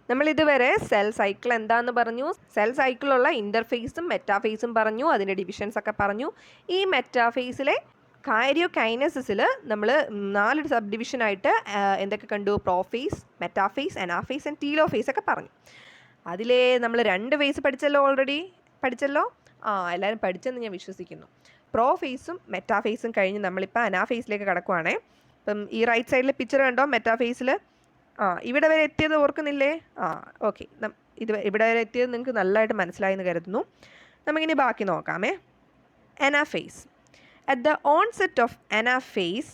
നമ്മൾ ഇതുവരെ cell cycle എന്താണെന്ന് പറഞ്ഞു, സെൽ സൈക്കിളുള്ള ഇൻ്റർഫേസും മെറ്റാഫേസും പറഞ്ഞു, അതിൻ്റെ ഡിവിഷൻസ് ഒക്കെ പറഞ്ഞു. ഈ മെറ്റാഫേസിലെ കാരിയോകൈനസിസിൽ നമ്മൾ 4 സബ് ഡിവിഷനായിട്ട് എന്തൊക്കെ കണ്ടു? Prophase, metaphase, anaphase and telophase ഒക്കെ പറഞ്ഞു. അതിലെ നമ്മൾ 2 ഫേസ് പഠിച്ചല്ലോ, ഓൾറെഡി പഠിച്ചല്ലോ. എല്ലാവരും പഠിച്ചെന്ന് ഞാൻ വിശ്വസിക്കുന്നു. പ്രോഫേസും മെറ്റാഫേസും കഴിഞ്ഞ് നമ്മളിപ്പോൾ അനാഫേസിലേക്ക് കിടക്കുവാണേ. ഇപ്പം ഈ റൈറ്റ് സൈഡിലെ പിക്ചർ കണ്ടോ? മെറ്റാഫേസിൽ ഇവിടെ വരെ എത്തിയത് ഓർക്കുന്നില്ലേ? ഓക്കെ, ഇവിടെ വരെ എത്തിയത് നിങ്ങൾക്ക് നല്ലതായിട്ട് മനസ്സിലായി എന്ന് കരുതുന്നു. നമുക്കിനി ബാക്കി നോക്കാമേ. Anaphase. At the onset of anaphase,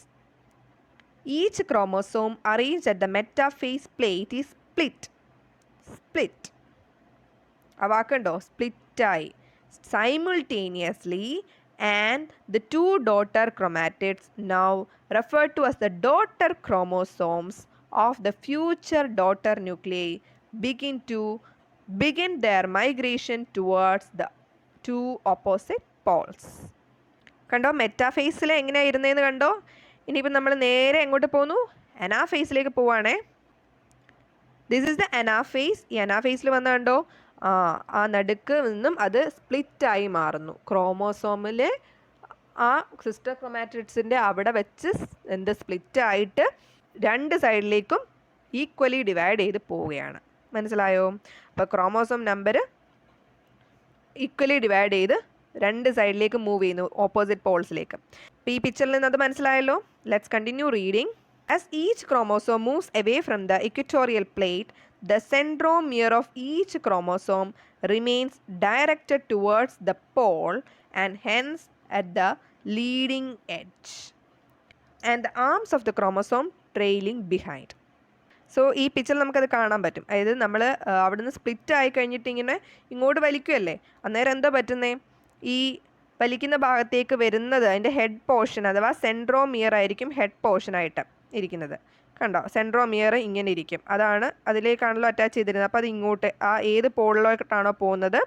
each chromosome arranged at the metaphase plate is split. ആ വാക്കുണ്ടോ? സ്പ്ലിറ്റായി simultaneously, and the 2 daughter chromatids, now referred to as the daughter chromosomes of the future daughter nuclei, begin their migration towards the 2 opposite poles. കണ്ടോ? മെറ്റാഫേസിൽ എങ്ങനെയാണ് ഇരുന്നതെന്ന് കണ്ടോ? ഇനിയിപ്പം നമ്മൾ നേരെ എങ്ങോട്ട് പോകുന്നു? അനാഫേസിലേക്ക് പോവുകയാണേ. This is the anaphase. ഈ അനാഫേസിൽ വന്ന കണ്ടോ? ആ നടുക്ക് നിന്നും അത് സ്പ്ലിറ്റായി മാറുന്നു. ക്രോമോസോമിൽ ആ സിസ്റ്റർ ക്രോമാറ്റിഡ്സിൻ്റെ അവിടെ വെച്ച് സ്പ്ലിറ്റായിട്ട് 2 സൈഡിലേക്കും ഈക്വലി ഡിവൈഡ് ചെയ്ത് പോവുകയാണ്. മനസ്സിലായോ? അപ്പോൾ ക്രോമോസോം നമ്പർ ഈക്വലി ഡിവൈഡ് ചെയ്ത് 2 സൈഡിലേക്ക് മൂവ് ചെയ്യുന്നു, ഓപ്പോസിറ്റ് പോൾസിലേക്ക്. അപ്പോൾ ഈ പിക്ചറിൽ നിന്ന് അത് മനസ്സിലായല്ലോ. Let's continue reading. As each chromosome moves away from the equatorial plate, the centromere of each chromosome remains directed towards the pole and hence at the leading edge, and the arms of the chromosome trailing behind. So ഈ പിക്ചറിൽ നമുക്കത് കാണാൻ പറ്റും. അതായത് നമ്മൾ അവിടുന്ന് split ആയി കഴിഞ്ഞിട്ട് ഇങ്ങനെ ഇങ്ങോട്ട് വലിക്കുകയല്ലേ, അന്നേരം എന്താ പറ്റുന്നത്? ഈ വലിക്കുന്ന ഭാഗത്തേക്ക് വരുന്നത് അതിൻ്റെ ഹെഡ് പോർഷൻ അഥവാ സെൻട്രോമിയർ ആയിരിക്കും ഹെഡ് പോർഷനായിട്ട് ഇരിക്കുന്നത്. കണ്ടോ? സെൻട്രോമിയർ ഇങ്ങനെ ഇരിക്കും. അതാണ് അതിലേക്കാണല്ലോ അറ്റാച്ച് ചെയ്തിരുന്നത്. അപ്പോൾ അത് ഇങ്ങോട്ട് ഏത് പോളിലോട്ടാണോ പോകുന്നത്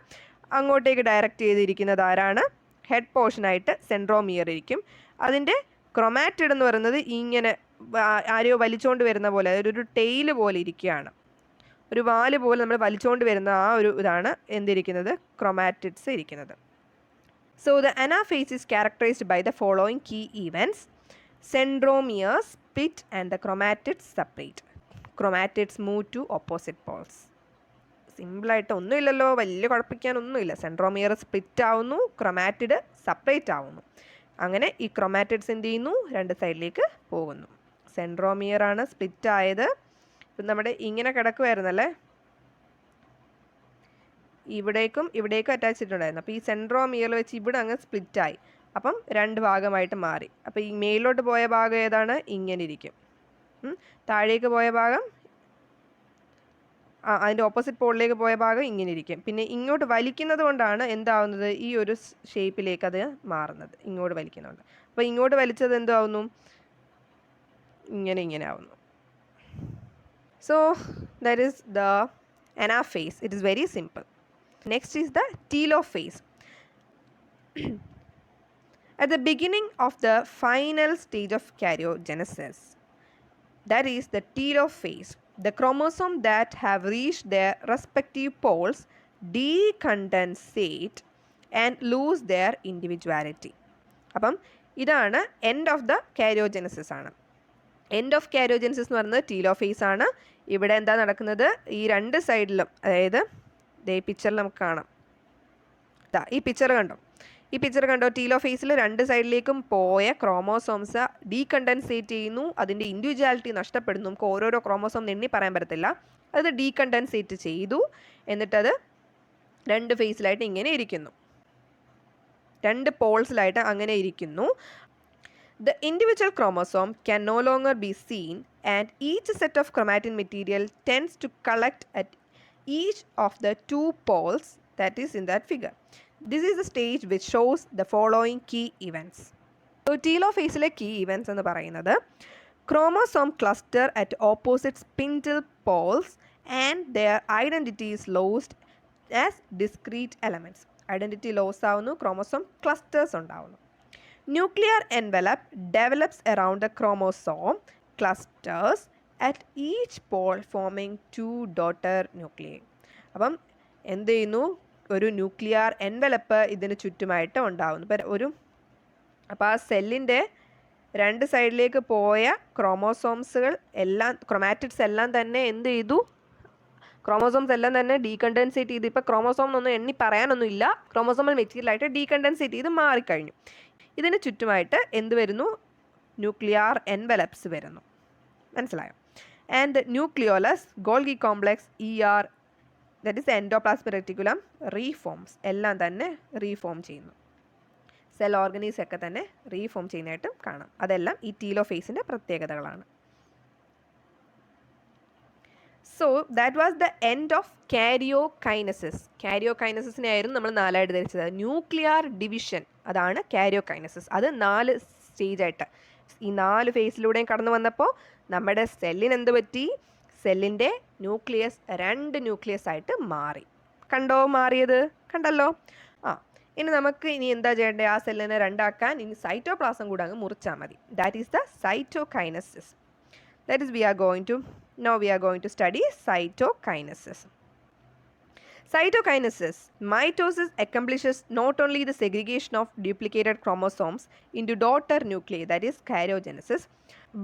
അങ്ങോട്ടേക്ക് ഡയറക്റ്റ് ചെയ്തിരിക്കുന്നത് ആരാണ്? ഹെഡ് പോർഷനായിട്ട് സെൻട്രോമിയർ ഇരിക്കും. അതിൻ്റെ ക്രൊമാറ്റിഡ് എന്ന് പറയുന്നത് ഇങ്ങനെ ആരെയോ വലിച്ചുകൊണ്ട് വരുന്ന പോലെ, അതൊരു ടെയിൽ പോലെ ഇരിക്കുകയാണ്. ഒരു വാല് പോലെ നമ്മൾ വലിച്ചുകൊണ്ട് വരുന്ന ആ ഒരു ഇതാണ് എന്തിരിക്കുന്നത്? ക്രൊമാറ്റിഡ്സ് ഇരിക്കുന്നത്. So the anaphase is characterized by the following key events. Centromeres split and the chromatids separate. Chromatids move to opposite poles. സിമ്പിളായിട്ട് ഒന്നുമില്ലല്ലോ, വലിയ കുഴപ്പിക്കാനൊന്നുമില്ല. സെൻട്രോമിയർ സ്പ്ലിറ്റ് ആവുന്നു, ക്രൊമാറ്റിഡ് സെപ്പറേറ്റ് ആവുന്നു. അങ്ങനെ ഈ ക്രൊമാറ്റിഡ്സ് എന്ത് ചെയ്യുന്നു? 2 സൈഡിലേക്ക് പോകുന്നു. സെൻട്രോമിയർ ആണ് സ്പ്ലിറ്റ് ആയത്. ഇപ്പം നമ്മുടെ ഇങ്ങനെ കിടക്കുമായിരുന്നല്ലേ, ഇവിടേക്കും അറ്റാച്ച് ചെയ്തിട്ടുണ്ടായിരുന്നു. അപ്പോൾ ഈ സെൻട്രോമിയറിൽ വെച്ച് ഇവിടെ അങ്ങ് സ്പ്ലിറ്റായി. അപ്പം 2 ഭാഗമായിട്ട് മാറി. അപ്പോൾ ഈ മേലോട്ട് പോയ ഭാഗം ഏതാണ്? ഇങ്ങനെ ഇരിക്കും. താഴേക്ക് പോയ ഭാഗം അതിൻ്റെ ഓപ്പോസിറ്റ് പോളിലേക്ക് പോയ ഭാഗം ഇങ്ങനെ ഇരിക്കും. പിന്നെ ഇങ്ങോട്ട് വലിക്കുന്നത് കൊണ്ടാണ് എന്താവുന്നത്? ഈ ഒരു ഷേപ്പിലേക്ക് അത് മാറുന്നത്, ഇങ്ങോട്ട് വലിക്കുന്നുണ്ട്. അപ്പോൾ ഇങ്ങോട്ട് വലിച്ചത് എന്താവുന്നു? ഇങ്ങനെ ആവുന്നു. So that is the anaphase. It is very simple. Next is the telophase. At the beginning of the final stage of karyogenesis, that is the telophase, the chromosome that have reached their respective poles decondensate and lose their individuality. അപ്പം ഇതാണ് end of the കാരിയോജെനസിസ് ആണ്. End of കാരിയോജെനസിസ് എന്ന് പറയുന്നത് telophase ആണ്. ഇവിടെ എന്താ നടക്കുന്നത്? ഈ 2 സൈഡിലും, അതായത് ഈ പിക്ചറിൽ നമുക്ക് കാണാം. ഈ പിക്ചർ കണ്ടോ? ടീലോഫേസിൽ 2 സൈഡിലേക്കും പോയ ക്രോമോസോംസ് ഡീകണ്ടൻസേറ്റ് ചെയ്യുന്നു. അതിൻ്റെ ഇൻഡിവിജ്വാലിറ്റി നഷ്ടപ്പെടുന്നു. നമുക്ക് ഓരോരോ ക്രോമോസോം എണ്ണി പറയാൻ പറ്റത്തില്ല. അത് ഡീകണ്ടൻസേറ്റ് ചെയ്തു. എന്നിട്ടത് 2 ഫേസിലായിട്ട് ഇങ്ങനെ ഇരിക്കുന്നു, 2 പോൾസിലായിട്ട് അങ്ങനെ ഇരിക്കുന്നു. The individual chromosome can no longer be seen and each set of chromatin material tends to collect at each of the 2 poles that is in that figure. This is the stage which shows the following key events. So telophase-le key events എന്ന് പറയുന്നത് chromosome cluster at opposite spindle poles and their identity is lost as discrete elements. Identity loss ആവുന്നു, chromosome clusters ഉണ്ടാവുന്നു. Nuclear envelope develops around the chromosome clusters at each pole forming 2 daughter nuclei. അപ്പം എന്ത് ചെയ്യുന്നു, ഒരു nuclear envelope ഇതിന് ചുറ്റുമായിട്ട് ഉണ്ടാകുന്നു. അപ്പോൾ ആ സെല്ലിൻ്റെ 2 സൈഡിലേക്ക് പോയ ക്രോമോസോംസുകൾ എല്ലാം, ക്രൊമാറ്റിഡ്സ് എല്ലാം തന്നെ എന്ത് ചെയ്തു, ക്രോമോസോംസ് എല്ലാം തന്നെ ഡീകണ്ടൻസേറ്റ് ചെയ്ത്, ഇപ്പോൾ ക്രോമോസോം എന്നൊന്നും എണ്ണി പറയാനൊന്നുമില്ല, ക്രോമോസോമൽ മെറ്റീരിയലായിട്ട് ഡീകണ്ടൻസേറ്റ് ചെയ്ത് മാറിക്കഴിഞ്ഞു. ഇതിന് ചുറ്റുമായിട്ട് എന്ത് വരുന്നു, ന്യൂക്ലിയർ എൻവലപ്സ് വരുന്നു. മനസ്സിലായോ? And nucleolus, Golgi complex, ER, that is endoplasmic reticulum, reforms എല്ലാം തന്നെ റീഫോം ചെയ്യുന്നു. സെൽ ഓർഗനീസ് ഒക്കെ തന്നെ റീഫോം ചെയ്യുന്നതായിട്ടും കാണാം. അതെല്ലാം ഈ ടീലോഫേസിൻ്റെ പ്രത്യേകതകളാണ്. So that was the end of karyokinesis. കാരിയോകൈനസിനെ ആയിരുന്നു നമ്മൾ 4ആയിട്ട് തിരിച്ചത്. ന്യൂക്ലിയർ ഡിവിഷൻ, അതാണ് കാരിയോകൈനസിസ്. അത് 4 സ്റ്റേജായിട്ട്, ഈ 4 ഫേസിലൂടെയും കടന്നു വന്നപ്പോൾ നമ്മുടെ സെല്ലിന് എന്ത് പറ്റി, സെല്ലിൻ്റെ ന്യൂക്ലിയസ് 2 ന്യൂക്ലിയസ് ആയിട്ട് മാറി. കണ്ടോ മാറിയത്? കണ്ടല്ലോ. ഇനി നമുക്ക് എന്താ ചെയ്യേണ്ടത്, ആ സെല്ലിനെ 2ആക്കാൻ ഇനി സൈറ്റോപ്ലാസം കൂടെ അങ്ങ് മുറിച്ചാൽ മതി. That is the cytokinesis. That is, we are going to study cytokinesis. Cytokinesis, mitosis accomplishes not only the segregation of duplicated chromosomes into daughter nuclei, that is karyogenesis,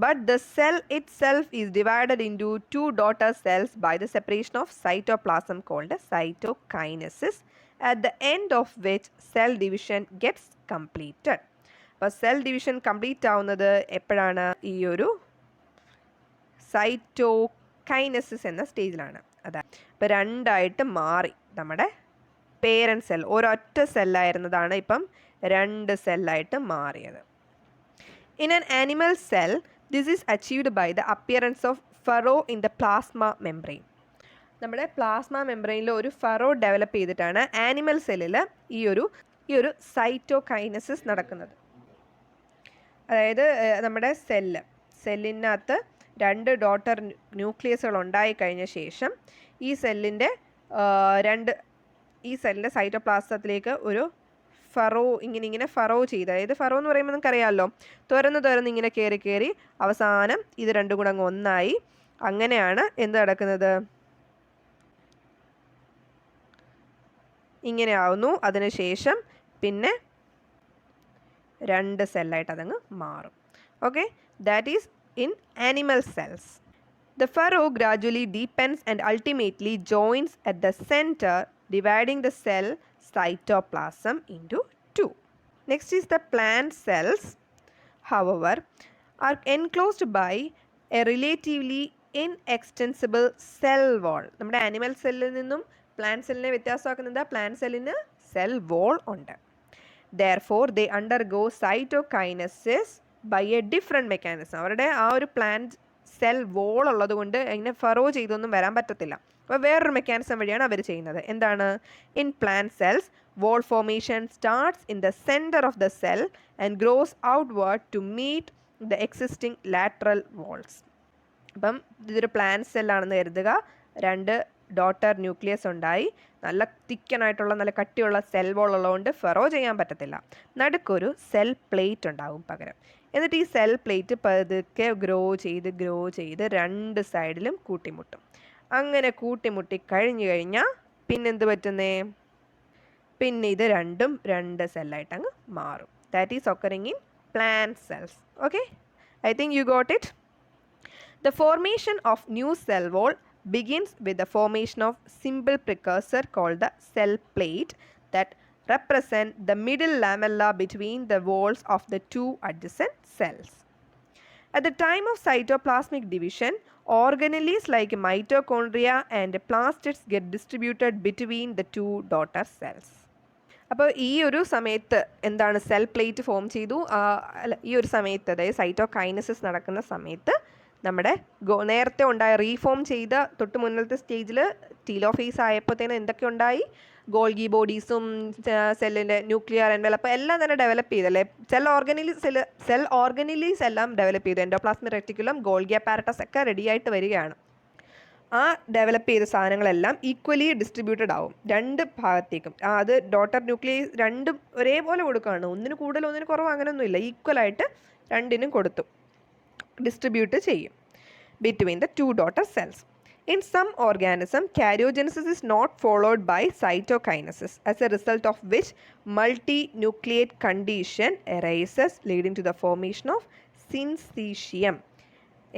but the cell itself is divided into 2 daughter cells by the separation of cytoplasm called cytokinesis, at the end of which cell division gets completed. അപ്പോൾ cell division complete ആവുന്നത് എപ്പോഴാണ്? ഈ ഒരു cytokinesis എന്ന സ്റ്റേജിലാണ്. അതായത് ഇപ്പോൾ 2ആയിട്ട് മാറി നമ്മുടെ പേരൻറ് സെൽ. ഒരൊറ്റ സെല്ലായിരുന്നതാണ് ഇപ്പം 2 സെല്ലായിട്ട് മാറിയത്. In an animal cell this is achieved by the appearance of furrow in the plasma membrane. നമ്മുടെ പ്ലാസ്മ മെംബ്രെയിനിൽ ഒരു ഫറോ ഡെവലപ്പ് ചെയ്തിട്ടാണ് ആനിമൽ സെല്ലിൽ ഈ ഒരു സൈറ്റോകൈനസിസ് നടക്കുന്നത്. അതായത് നമ്മുടെ സെല്ലിനകത്ത് 2 ഡോട്ടർ ന്യൂക്ലിയസുകൾ ഉണ്ടായിക്കഴിഞ്ഞ ശേഷം ഈ സെല്ലിൻ്റെ സൈറ്റോപ്ലാസത്തിലേക്ക് ഒരു ഫറോ ഇങ്ങനെ ഫറോ ചെയ്ത്, അതായത് ഫറോ എന്ന് പറയുമ്പോൾ നിങ്ങൾക്കറിയാമല്ലോ, തുറന്ന് ഇങ്ങനെ കയറി അവസാനം ഇത് 2 കൂടെ അങ്ങ് ഒന്നായി. അങ്ങനെയാണ് എന്ത് നടക്കുന്നത്, ഇങ്ങനെ ആവുന്നു. അതിനുശേഷം പിന്നെ 2 സെല്ലായിട്ട് അതങ്ങ് മാറും. Okay, that is in animal cells. The furrow gradually deepens and ultimately joins at the center, dividing the cell cytoplasm into 2. Next is the plant cells, however, are enclosed by a relatively inextensible cell wall. നമ്മുടെ animal സെല്ലിൽ നിന്നും plant സെല്ലിനെ വ്യത്യാസമാക്കുന്നത് plant സെല്ലിന് cell wall ഉണ്ട്. Therefore, they undergo cytokinesis by a different mechanism. അവരുടെ ആ ഒരു plant cell wall ഉള്ളത് കൊണ്ട് ഇങ്ങനെ ഫറോ ചെയ്തൊന്നും വരാൻ പറ്റത്തില്ല. അപ്പോൾ വേറൊരു മെക്കാനിസം വഴിയാണ് അവർ ചെയ്യുന്നത്. എന്താണ്? In plant cells wall formation starts in the center of the cell and grows outward to meet the existing lateral walls. അപ്പം ഇതൊരു പ്ലാന്റ് സെല്ലാണെന്ന് കരുതുക. 2 ഡോട്ടർ ന്യൂക്ലിയസ് ഉണ്ടായി, നല്ല തിക്കനായിട്ടുള്ള നല്ല കട്ടിയുള്ള സെൽ വോൾ ഉള്ളതുകൊണ്ട് ഫെറോ ചെയ്യാൻ പറ്റത്തില്ല. നടുക്കൊരു സെൽ പ്ലേറ്റ് ഉണ്ടാകും പകരം. എന്നിട്ട് ഈ സെൽ പ്ലേറ്റ് പതുക്കെ ഗ്രോ ചെയ്ത് 2 സൈഡിലും കൂട്ടിമുട്ടും. അങ്ങനെ കൂട്ടിമുട്ടി കഴിഞ്ഞാൽ പിന്നെന്ത് പറ്റുന്നേ, പിന്നെ ഇത് 2 സെല്ലായിട്ട് അങ്ങ് മാറും. That is occurring in plant cells. Okay, I think you got it. The formation of new cell wall begins with the formation of simple precursor called the cell plate that represent the middle lamella between the walls of the 2 adjacent cells. At the time of cytoplasmic division, organelles like mitochondria and plastids get distributed between the 2 daughter cells. അപ്പോൾ ഈ ഒരു സമയത്ത് എന്താണ്, cell plate form ചെയ്തു. ഈ ഒരു സമയത്ത്, അതായത് സൈറ്റോകൈനസിസ് നടക്കുന്ന സമയത്ത് നമ്മുടെ നേരത്തെ ഉണ്ടായ റീഫോം ചെയ്ത തൊട്ട് മുന്നിലത്തെ സ്റ്റേജിൽ ടീലോഫേസ് ആയപ്പോഴത്തേനും എന്തൊക്കെ ഉണ്ടായി, ഗോൾഗി ബോഡീസും സെല്ലിൻ്റെ ന്യൂക്ലിയർ എൻവലപ്പ് എല്ലാം തന്നെ ഡെവലപ്പ് ചെയ്തല്ലേ. സെൽ ഓർഗനലീസ് എല്ലാം ഡെവലപ്പ് ചെയ്തു. എൻഡോപ്ലാസ്മിക് റെറ്റിക്കുലം, ഗോൾഗി അപ്പാരറ്റസ് ഒക്കെ റെഡിയായിട്ട് വരികയാണ്. ആ ഡെവലപ്പ് ചെയ്ത സാധനങ്ങളെല്ലാം ഈക്വലി ഡിസ്ട്രിബ്യൂട്ടഡ് ആവും 2 ഭാഗത്തേക്കും. അത് ഡോട്ടർ ന്യൂക്ലിയസ് 2 ഒരേപോലെ കൊടുക്കുകയാണ്. ഒന്നിന് കൂടുതൽ ഒന്നിന് കുറവ് അങ്ങനെയൊന്നുമില്ല, ഈക്വലായിട്ട് 2നും കൊടുത്തു ഡിസ്ട്രിബ്യൂട്ട് ചെയ്യും. between the two daughter cells. In some organisms, karyogenesis is not followed by cytokinesis, as a result of which multinucleate condition arises, leading to the formation of syncytium.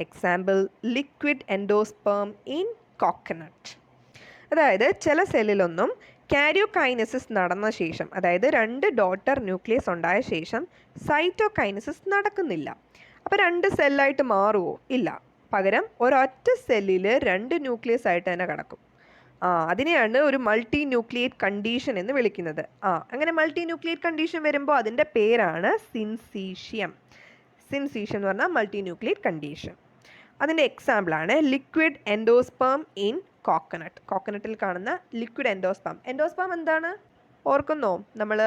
Example, liquid endosperm in coconut. അതായത് ചില സെല്ലിലൊന്നും കാരിയോകൈനസിസ് നടന്ന ശേഷം, അതായത് 2 daughter nucleus ഉണ്ടായ ശേഷം cytokinesis നടക്കുന്നില്ല. അപ്പോൾ 2 സെല്ലായിട്ട് മാറുമോ? ഇല്ല. പകരം ഒരൊറ്റ സെല്ലിൽ 2 ന്യൂക്ലിയസ് ആയിട്ട് തന്നെ കിടക്കും. അതിനെയാണ് ഒരു മൾട്ടി ന്യൂക്ലിയേറ്റ് കണ്ടീഷൻ എന്ന് വിളിക്കുന്നത്. അങ്ങനെ മൾട്ടി ന്യൂക്ലിയേറ്റ് കണ്ടീഷൻ വരുമ്പോൾ അതിൻ്റെ പേരാണ് സിൻസീഷ്യം. സിൻസീഷ്യം എന്ന് പറഞ്ഞാൽ മൾട്ടി ന്യൂക്ലിയേറ്റ് കണ്ടീഷൻ. അതിൻ്റെ എക്സാമ്പിളാണ് ലിക്വിഡ് എൻഡോസ്പേം ഇൻ കോക്കനട്ട്. കോക്കനട്ടിൽ കാണുന്ന ലിക്വിഡ് എൻഡോസ്പേം. എൻഡോസ്പേം എന്താണ് ഓർക്കുന്നോ? നമ്മൾ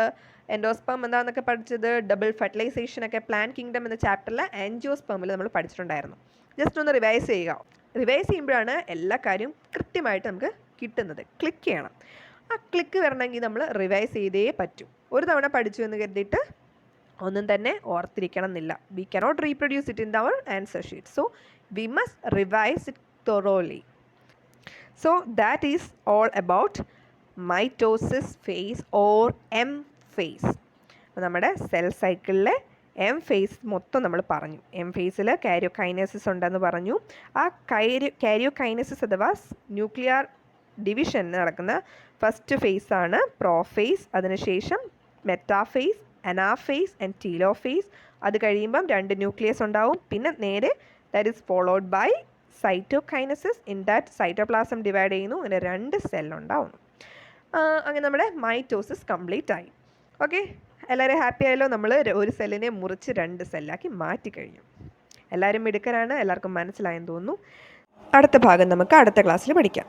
എൻഡോസ്പേം എന്താണെന്നൊക്കെ പഠിച്ചത് ഡബിൾ ഫെർട്ടിലൈസേഷനൊക്കെ പ്ലാന്റ് കിങ്ഡം എന്ന ചാപ്റ്ററിൽ ആൻജിയോസ്പേമിൽ നമ്മൾ പഠിച്ചിട്ടുണ്ടായിരുന്നു. ജസ്റ്റ് ഒന്ന് റിവൈസ് ചെയ്യുക. റിവൈസ് ചെയ്യുമ്പോഴാണ് എല്ലാ കാര്യവും കൃത്യമായിട്ട് നമുക്ക് കിട്ടുന്നത്. ക്ലിക്ക് ചെയ്യണം. ആ ക്ലിക്ക് വരണമെങ്കിൽ നമ്മൾ റിവൈസ് ചെയ്തേ പറ്റൂ. ഒരു തവണ പഠിച്ചു എന്ന് കരുതിയിട്ട് ഒന്നും തന്നെ ഓർത്തിരിക്കണം എന്നില്ല. We cannot reproduce it in our answer sheet. So we must revise it thoroughly. So that is all about mitosis phase or M phase. അപ്പോൾ നമ്മുടെ സെൽ സൈക്കിളിലെ M phase മൊത്തം നമ്മൾ പറഞ്ഞു. M phase-ൽ കാരിയോകൈനസിസ് ഉണ്ടെന്ന് പറഞ്ഞു. ആ കാരിയോകൈനസിസ് അഥവാ ന്യൂക്ലിയർ ഡിവിഷൻ നടക്കുന്ന ഫസ്റ്റ് ഫേസ് ആണ് പ്രോഫേസ്. അതിനുശേഷം മെറ്റാഫേസ്, അനാഫേസ് ആൻഡ് ടീലോഫേസ്. അത് കഴിയുമ്പം 2 ന്യൂക്ലിയസ് ഉണ്ടാവും. പിന്നെ നേരെ that is followed by cytokinesis. in that cytoplasm divide ചെയ്യുന്നു. അങ്ങനെ 2 സെൽ ഉണ്ടാവുന്നു. അങ്ങനെ നമ്മുടെ മൈറ്റോസിസ് കംപ്ലീറ്റ് ആയി. ഓക്കെ, എല്ലാവരും ഹാപ്പി ആയല്ലോ? നമ്മൾ ഒരു സെല്ലിനെ മുറിച്ച് 2 സെല്ലാക്കി മാറ്റി കഴിഞ്ഞു. എല്ലാവരും മിടുക്കരാണ്. എല്ലാവർക്കും മനസ്സിലായെന്ന് തോന്നുന്നു. അടുത്ത ഭാഗം നമുക്ക് അടുത്ത ക്ലാസ്സിൽ പഠിക്കാം.